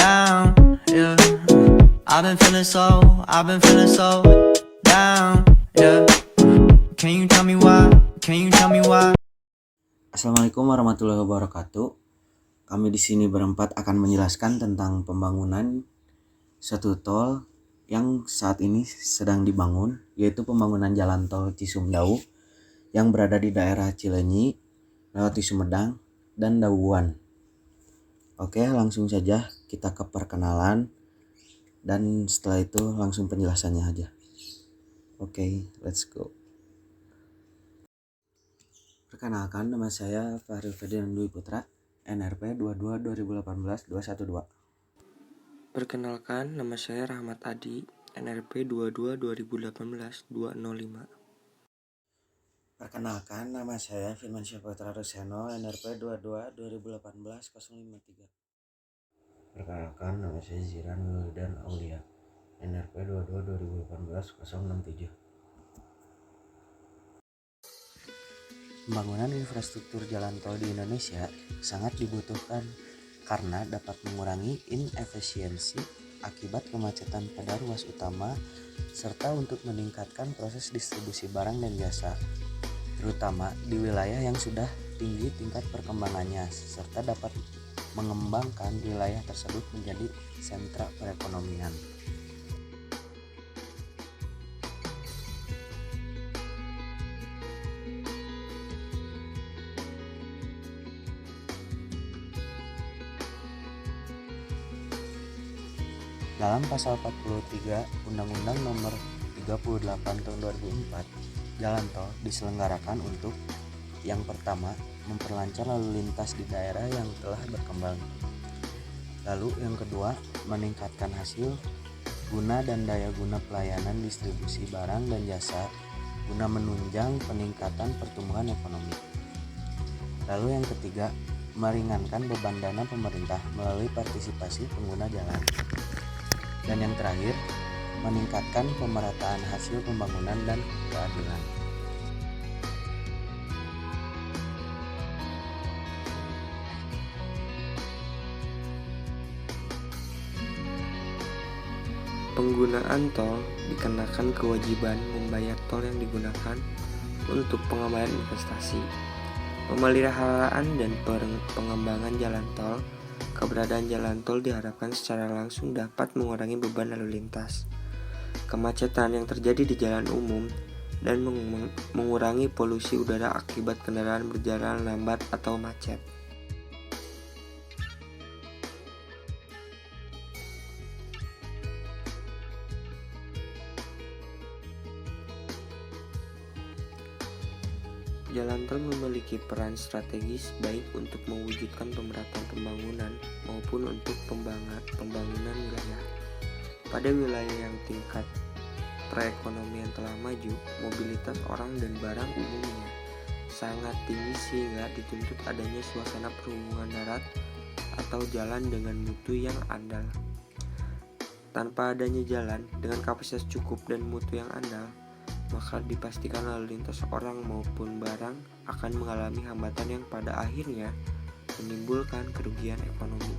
down, yeah. I've been feeling so down, yeah. Can you tell me why? Assalamualaikum warahmatullahi wabarakatuh. Kami di sini berempat akan menjelaskan tentang pembangunan suatu tol yang saat ini sedang dibangun, yaitu pembangunan jalan tol Cisumdawu yang berada di daerah Cileunyi, melewati Sumedang dan Dawuan. Oke, langsung saja kita ke perkenalan dan setelah itu langsung penjelasannya aja. Oke, let's go. Perkenalkan, nama saya Fahri Ferdinand Dwi Putra, NRP 22-2018-212. Perkenalkan, nama saya Rahmat Adi, NRP 22-2018-205. Perkenalkan, nama saya Firman Syahputra Ruseno, NRP 22-2018-053. Perkenalkan, nama saya Ziran Wildan Aulia, NRP 22-2018-067. Pembangunan infrastruktur jalan tol di Indonesia sangat dibutuhkan karena dapat mengurangi inefisiensi akibat kemacetan pada ruas utama serta untuk meningkatkan proses distribusi barang dan jasa, terutama di wilayah yang sudah tinggi tingkat perkembangannya serta dapat mengembangkan wilayah tersebut menjadi sentra perekonomian. Dalam pasal 43 Undang-Undang Nomor 38 Tahun 2004, jalan tol diselenggarakan untuk yang pertama, memperlancar lalu lintas di daerah yang telah berkembang. Lalu yang kedua, meningkatkan hasil guna dan daya guna pelayanan distribusi barang dan jasa guna menunjang peningkatan pertumbuhan ekonomi. Lalu yang ketiga, meringankan beban dana pemerintah melalui partisipasi pengguna jalan. Dan yang terakhir, meningkatkan pemerataan hasil pembangunan dan keadilan. Penggunaan tol dikenakan kewajiban membayar tol yang digunakan untuk pengembangan investasi, pemeliharaan dan pengembangan jalan tol. Keberadaan jalan tol diharapkan secara langsung dapat mengurangi beban lalu lintas, kemacetan yang terjadi di jalan umum, dan mengurangi polusi udara akibat kendaraan berjalan lambat atau macet. Jalan tol memiliki peran strategis baik untuk mewujudkan pemerataan pembangunan maupun untuk pembangunan wilayah. Pada wilayah yang tingkat perekonomian telah maju, mobilitas orang dan barang umumnya sangat tinggi sehingga dituntut adanya suasana perhubungan darat atau jalan dengan mutu yang andal. Tanpa adanya jalan dengan kapasitas cukup dan mutu yang andal, maka dipastikan lalu lintas orang maupun barang akan mengalami hambatan yang pada akhirnya menimbulkan kerugian ekonomi.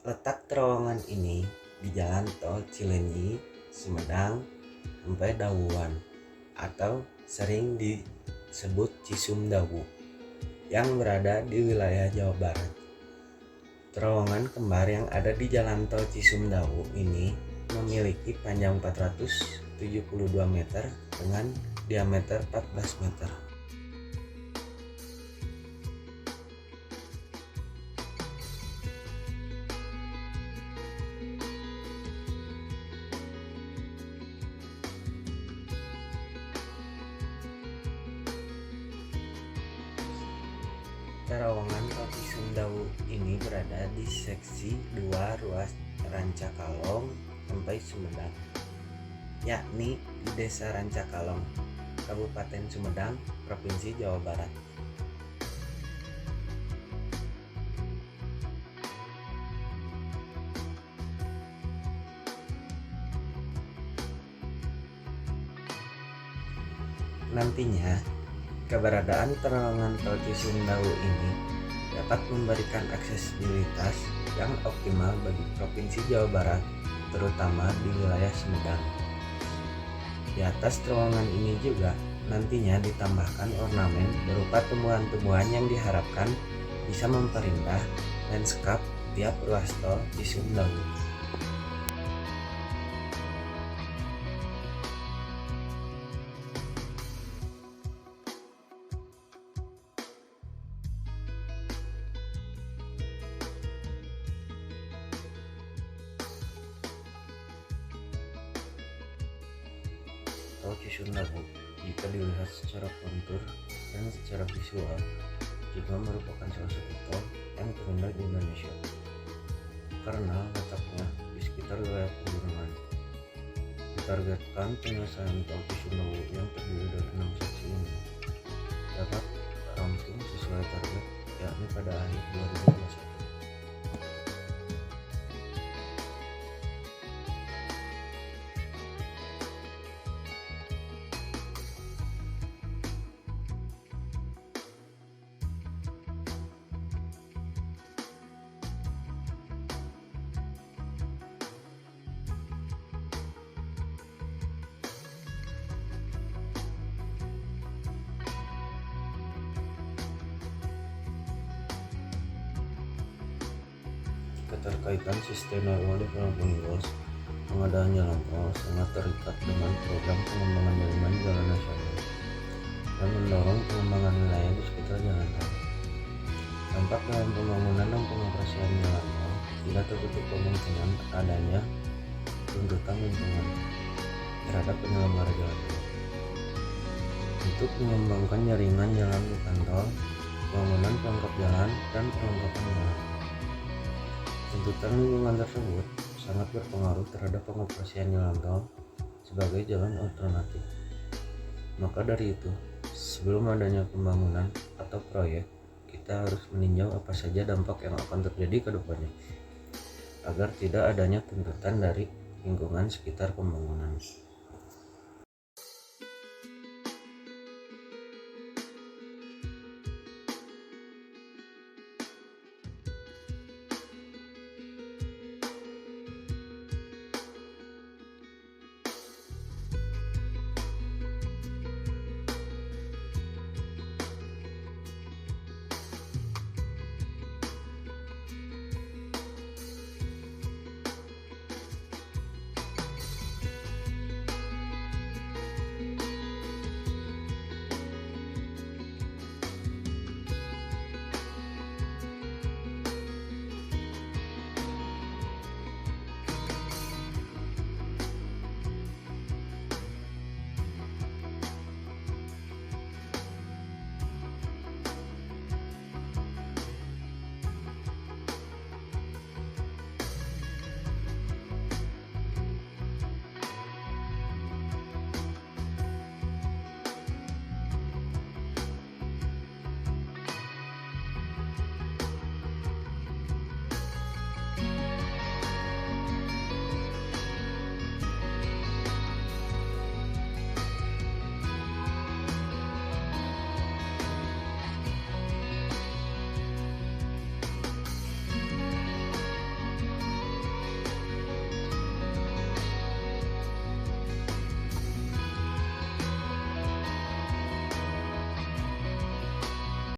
Letak terowongan ini di jalan tol Cileunyi, Sumedang sampai Dawuan, atau sering disebut Cisumdawu yang berada di wilayah Jawa Barat. Terowongan kembar yang ada di Jalan Tol Cisumdawu ini memiliki panjang 472 meter dengan diameter 14 meter. Terowongan Tol Cisumdawu ini berada di seksi 2 ruas Rancakalong sampai Sumedang, yakni di Desa Rancakalong, Kabupaten Sumedang, Provinsi Jawa Barat. Nantinya, keberadaan terowongan Tol Cisumdawu ini dapat memberikan aksesibilitas yang optimal bagi Provinsi Jawa Barat, terutama di wilayah Sumedang. Di atas terowongan ini juga nantinya ditambahkan ornamen berupa tumbuhan-tumbuhan yang diharapkan bisa memperindah lanskap tiap ruas tol Cisumdawu. Tol Cisumdawu jika dilihat secara kontur dan secara visual juga merupakan salah satu tol yang terindah di Indonesia karena letaknya di sekitar wilayah pegunungan. Ditargetkan penyelesaian Tol Cisumdawu yang terdiri dari 6 seksi ini dapat rampung sesuai target, yakni pada akhir 2021. Keterkaitan Sustainable Development Goals, pengadaan jalan tol sangat terikat dengan program pengembangan jaringan jalan nasional dan mendorong pengembangan wilayah di sekitar jalan tol. Dampak dalam pembangunan dan pengoperasian jalan tol tidak tertutup kemungkinan adanya tuntutan lingkungan terhadap penyelenggara jalan tol. Untuk mengembangkan jaringan jalan bukan tol, pembangunan pelengkap jalan, dan perlengkapan jalan. Tuntutan lingkungan tersebut sangat berpengaruh terhadap pengoperasian jalan tol sebagai jalan alternatif. Maka dari itu, sebelum adanya pembangunan atau proyek, kita harus meninjau apa saja dampak yang akan terjadi ke depannya, agar tidak adanya tuntutan dari lingkungan sekitar pembangunan.